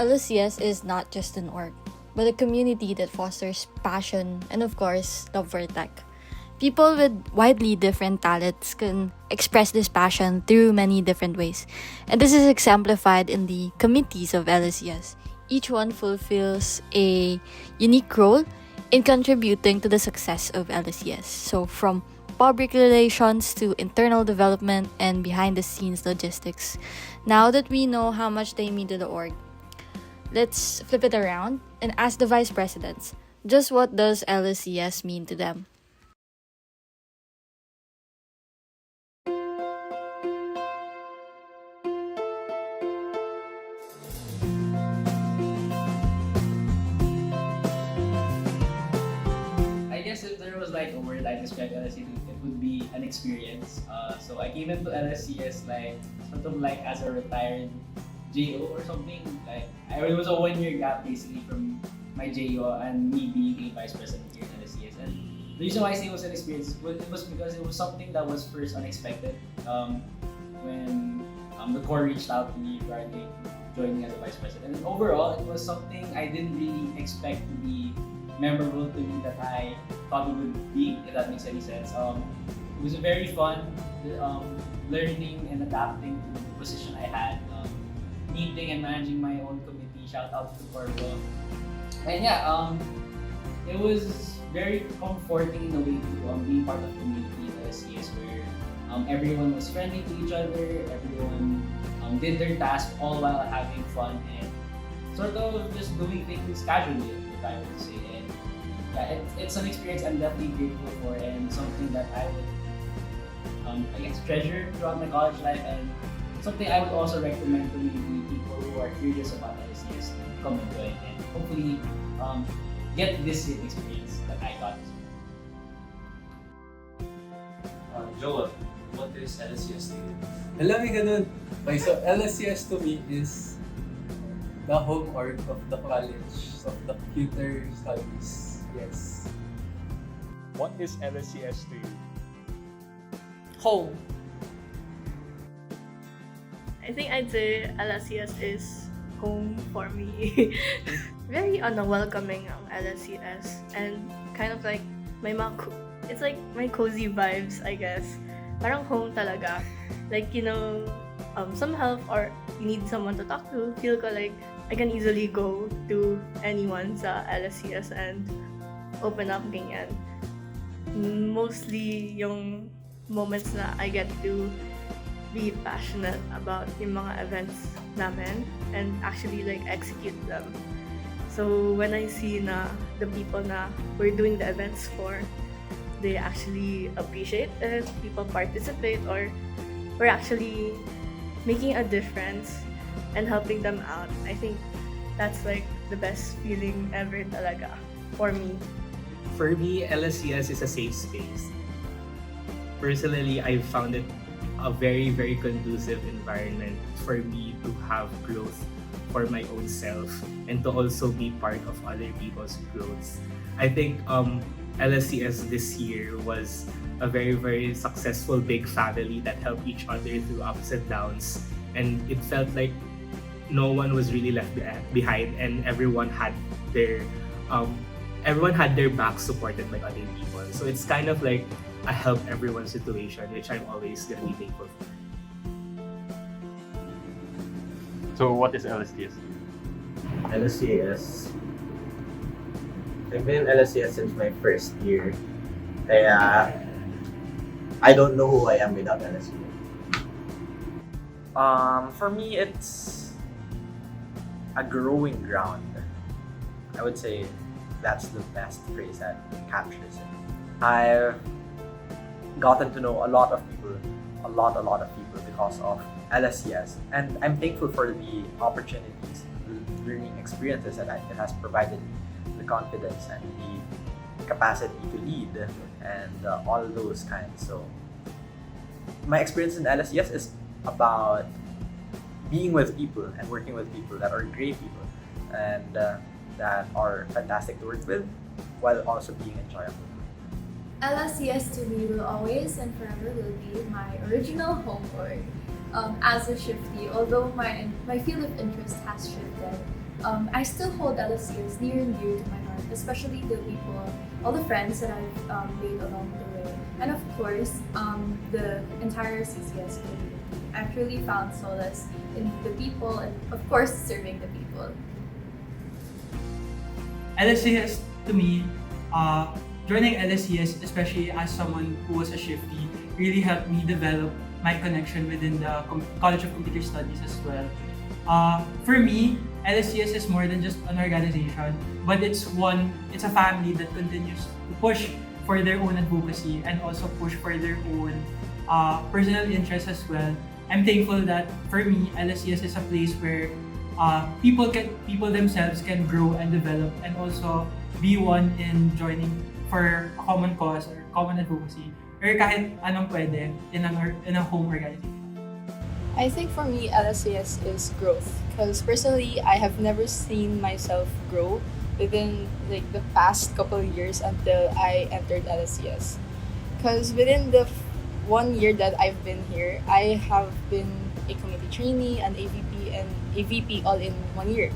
LSCS is not just an org, but a community that fosters passion and, of course, love for tech. People with widely different talents can express this passion through many different ways. And this is exemplified in the committees of LSCS. Each one fulfills a unique role in contributing to the success of LSCS. So from public relations to internal development and behind-the-scenes logistics. Now that we know how much they mean to the org, let's flip it around and ask the vice presidents, just what does LSCS mean to them? I guess if there was like a word I describe LSC, it would be an experience. So I came into LSCS like sort of like as a retired JO or something. Like it was a 1-year gap basically from my JO and me being a vice president here in LSCS. And the reason why I say it was an experience was because it was something that was first unexpected. When the core reached out to me regarding joining as a vice president. And overall, it was something I didn't really expect to be memorable to me that I thought it would be, if that makes any sense. It was very fun learning and adapting to the position I had, leading and managing my own committee. Shout out to Arco. And yeah, it was very comforting in a way to be part of the community in LSCS where everyone was friendly to each other, everyone did their task all while having fun and sort of just doing things casually, if I would say. And yeah, it's an experience I'm definitely grateful for and something that I would, I guess, treasure throughout my college life and something I would also recommend to maybe people who are curious about LSCS to come and join and hopefully get this same experience that I got. Joel, what is LSCS to you? Alam mo ganun. Okay, so LSCS to me is the home org of the College of the Computer Studies. Yes. What is LSCS to you? Home. I think I'd say LSCS is home for me. Very welcoming ang LSCS and kind of like it's like my cozy vibes, I guess. Parang home talaga. Like, some help or you need someone to talk to, feel ko like I can easily go to anyone sa LSCS and open up ganyan. Mostly yung moments na I get to be passionate about yung mga events namin and actually like execute them. So when I see na the people na we're doing the events for, they actually appreciate it, people participate, or we're actually making a difference and helping them out. I think that's like the best feeling ever talaga for me. For me, LSCS is a safe space. Personally, I've found it a very, very conducive environment for me to have growth for my own self and to also be part of other people's growth. I think LSCS this year was a very, very successful big family that helped each other through ups and downs, and it felt like no one was really left behind and everyone had their back supported by other people. So it's kind of like a help everyone situation, which I'm always gonna be thankful for. So what is LSCS? LSCS. I've been in LSCS since my first year. Kaya I don't know who I am without LSCS. For me, it's a growing ground. I would say that's the best phrase that captures it. I've gotten to know a lot of people because of LSCS, and I'm thankful for the opportunities, learning experiences that it has provided me, the confidence and the capacity to lead and all those kinds. So my experience in LSCS is about being with people and working with people that are great people and that are fantastic to work with while also being enjoyable. LSCS to me will always and forever will be my original home org. As a shifty, although my field of interest has shifted, I still hold LSCS near and dear to my heart, especially the people, all the friends that I've made along the way, and of course, the entire CCS community. I've truly found solace in the people and, of course, serving the people. LSCS to me, joining LSCS, especially as someone who was a shifty, really helped me develop my connection within the College of Computer Studies as well. For me, LSCS is more than just an organization, but it's a family that continues to push for their own advocacy and also push for their own personal interests as well. I'm thankful that for me, LSCS is a place where people themselves can grow and develop and also be one in joining for a common cause or common advocacy or kahit anong pwede in a home organization. I think for me, LSCS is growth. Because personally, I have never seen myself grow within like the past couple of years until I entered LSCS. Because within the 1 year that I've been here, I have been a committee trainee, an AVP, and a VP all in 1 year.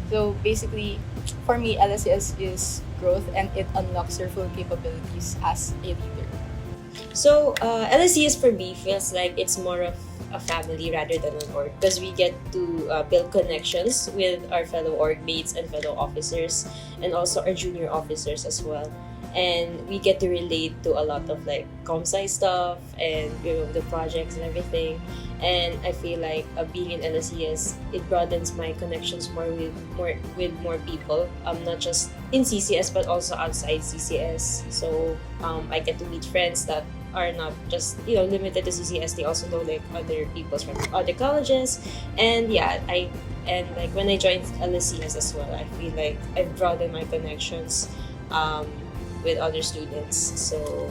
So basically, for me, LSCS is growth and it unlocks your full capabilities as a leader. So LSCS for me feels like it's more of a family rather than an org because we get to build connections with our fellow org mates and fellow officers and also our junior officers as well. And we get to relate to a lot of like comp-sci stuff and the projects and everything. And I feel like being in LSCS, it broadens my connections with more people. Not just in CCS but also outside CCS. So I get to meet friends that are not just limited to CCS. They also know like other people from other colleges, and like when I joined LSCS as well, I feel like I've broadened my connections with other students. So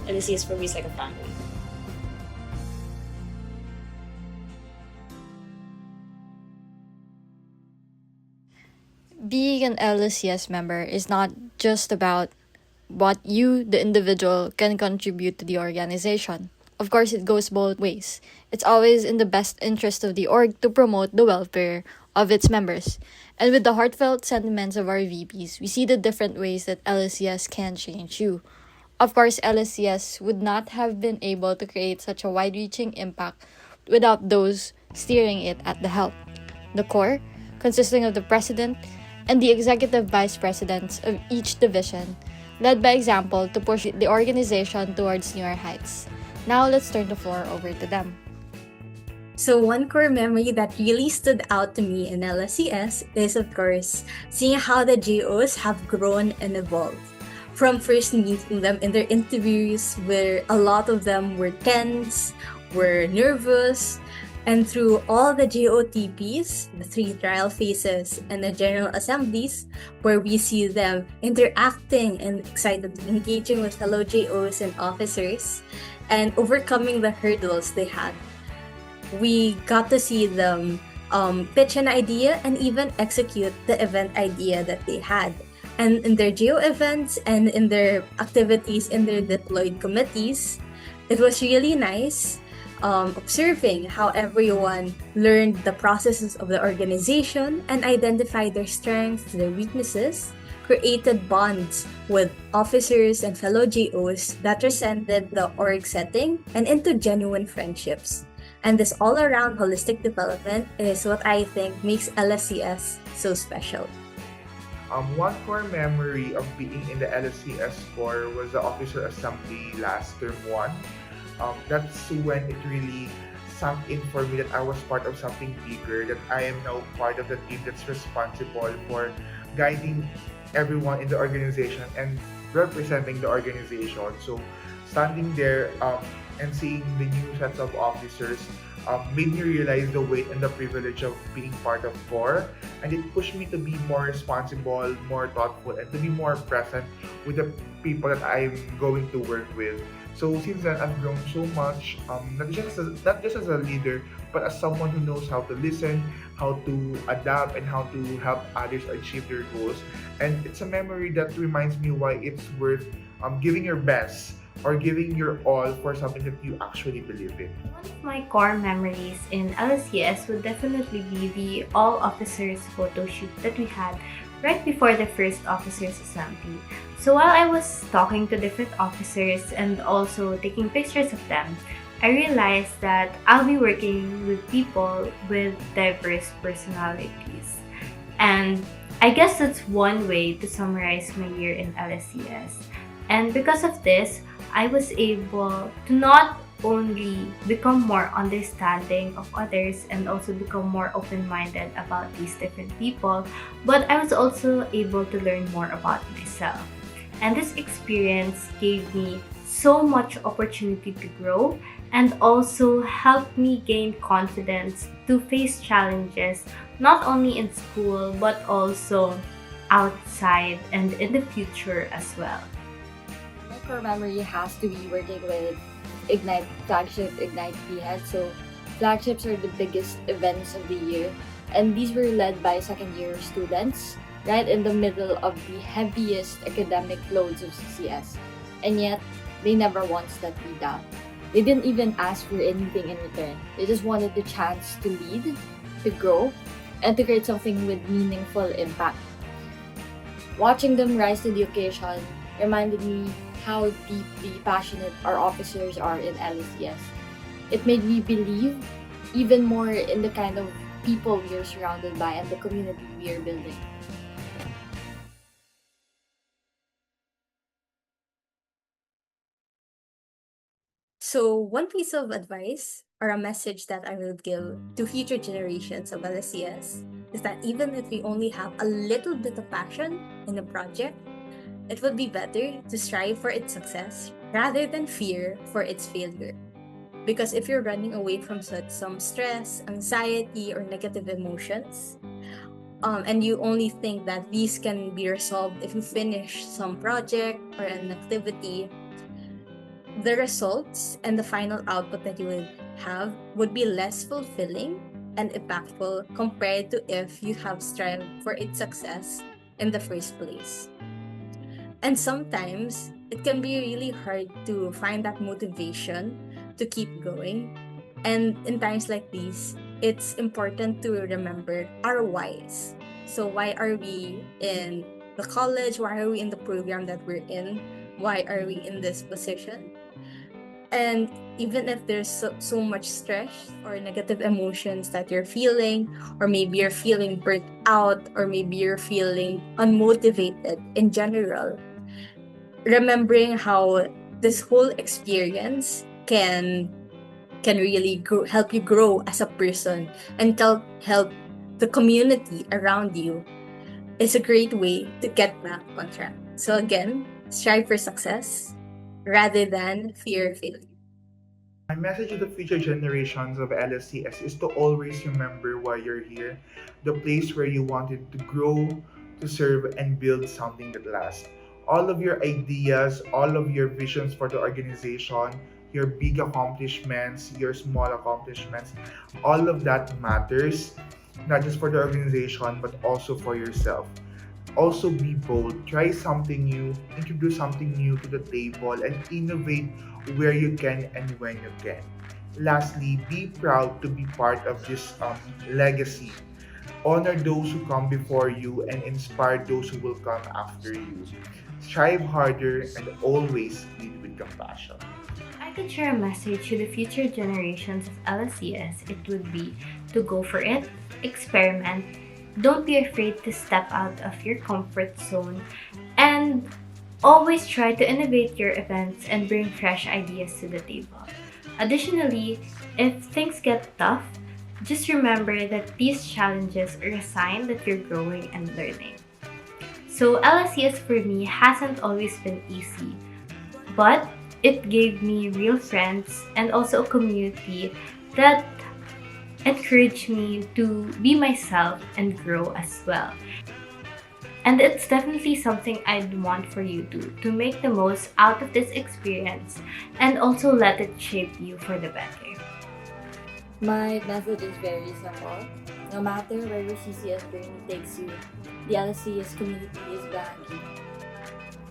LSCS for me is like a family. Being an LSCS member is not just about what you, the individual, can contribute to the organization. Of course, it goes both ways. It's always in the best interest of the org to promote the welfare of its members. And with the heartfelt sentiments of our VPs, we see the different ways that LSCS can change you. Of course, LSCS would not have been able to create such a wide-reaching impact without those steering it at the helm. The core, consisting of the president and the executive vice presidents of each division, led by example to push the organization towards newer heights. Now let's turn the floor over to them. So one core memory that really stood out to me in LSCS is, of course, seeing how the JOs have grown and evolved. From first meeting them in their interviews, where a lot of them were tense, were nervous, and through all the JOTPs, the 3 trial phases, and the general assemblies, where we see them interacting and excitedly engaging with fellow JOs and officers, and overcoming the hurdles they had. We got to see them pitch an idea and even execute the event idea that they had. And in their JO events and in their activities in their deployed committees, it was really nice observing how everyone learned the processes of the organization and identified their strengths, their weaknesses, created bonds with officers and fellow JOs that transcended the org setting and into genuine friendships. And this all-around holistic development is what I think makes LSCS so special. One core memory of being in the LSCS core was the officer assembly last term 1. That's when it really sunk in for me that I was part of something bigger, that I am now part of the team that's responsible for guiding everyone in the organization and representing the organization. So standing there and seeing the new sets of officers made me realize the weight and the privilege of being part of core, and it pushed me to be more responsible, more thoughtful, and to be more present with the people that I'm going to work with. So since then, I've grown so much, not just as a leader, but as someone who knows how to listen, how to adapt, and how to help others achieve their goals. And it's a memory that reminds me why it's worth giving your best or giving your all for something that you actually believe in. One of my core memories in LSCS would definitely be the all officers photo shoot that we had right before the first officers assembly. So while I was talking to different officers and also taking pictures of them, I realized that I'll be working with people with diverse personalities. And I guess that's one way to summarize my year in LSCS. And because of this, I was able to not only become more understanding of others and also become more open-minded about these different people, but I was also able to learn more about myself. And this experience gave me so much opportunity to grow and also helped me gain confidence to face challenges not only in school but also outside and in the future as well. My core memory has to be working with Ignite flagship Ignite PHEAD. So flagships are the biggest events of the year, and these were led by second year students right in the middle of the heaviest academic loads of CCS. And yet, they never once let me down. They didn't even ask for anything in return. They just wanted the chance to lead, to grow, and to create something with meaningful impact. Watching them rise to the occasion reminded me how deeply passionate our officers are in LSCS. It made me believe even more in the kind of people we are surrounded by and the community we are building. So, one piece of advice or a message that I will give to future generations of LSCS is that even if we only have a little bit of passion in a project, it would be better to strive for its success rather than fear for its failure. Because if you're running away from some stress, anxiety, or negative emotions, and you only think that these can be resolved if you finish some project or an activity, the results and the final output that you would have would be less fulfilling and impactful compared to if you have strived for its success in the first place. And sometimes it can be really hard to find that motivation to keep going. And in times like these, it's important to remember our whys. So, why are we in the college? Why are we in the program that we're in? Why are we in this position? And even if there's so much stress or negative emotions that you're feeling, or maybe you're feeling burnt out, or maybe you're feeling unmotivated in general, remembering how this whole experience can really help you grow as a person and help the community around you is a great way to get back on track. So again, strive for success rather than fear failure. My message to the future generations of LSCS is to always remember why you're here, the place where you wanted to grow, to serve, and build something that lasts. All of your ideas, all of your visions for the organization, your big accomplishments, your small accomplishments, all of that matters, not just for the organization, but also for yourself. Also be bold, try something new, introduce something new to the table, and innovate where you can and when you can. Lastly, be proud to be part of this legacy. Honor those who come before you and inspire those who will come after you. Strive harder and always lead with compassion. I could share a message to the future generations of LSCS, it would be to go for it, experiment, don't be afraid to step out of your comfort zone, and always try to innovate your events and bring fresh ideas to the table. Additionally, if things get tough, just remember that these challenges are a sign that you're growing and learning. So LSCS for me hasn't always been easy, but it gave me real friends and also a community that encouraged me to be myself and grow as well. And it's definitely something I'd want for you to make the most out of this experience and also let it shape you for the better. My message is very simple. No matter where your CCS journey takes you, the LSCS community is behind you.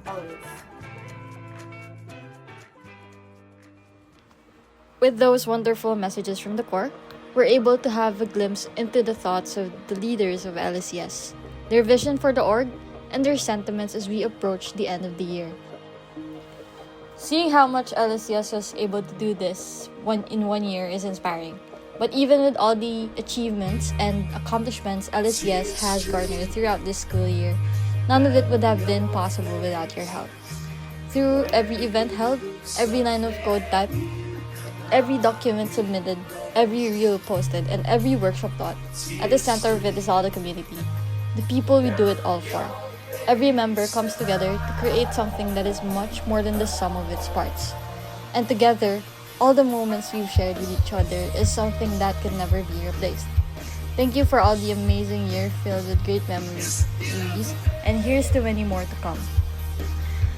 Always. With those wonderful messages from the core, we're able to have a glimpse into the thoughts of the leaders of LSCS, their vision for the org, and their sentiments as we approach the end of the year. Seeing how much LSCS was able to do this in 1 year is inspiring. But even with all the achievements and accomplishments LSCS has garnered throughout this school year, none of it would have been possible without your help. Through every event held, every line of code typed, every document submitted, every reel posted, and every workshop taught, at the center of it is all the community, the people we do it all for. Every member comes together to create something that is much more than the sum of its parts. And together, all the moments we've shared with each other is something that can never be replaced. Thank you for all the amazing year filled with great memories, and here's to many more to come.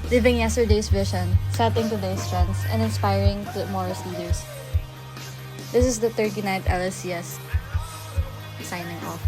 Living yesterday's vision, setting today's trends, and inspiring tomorrow's leaders. This is the 39th LSCS signing off.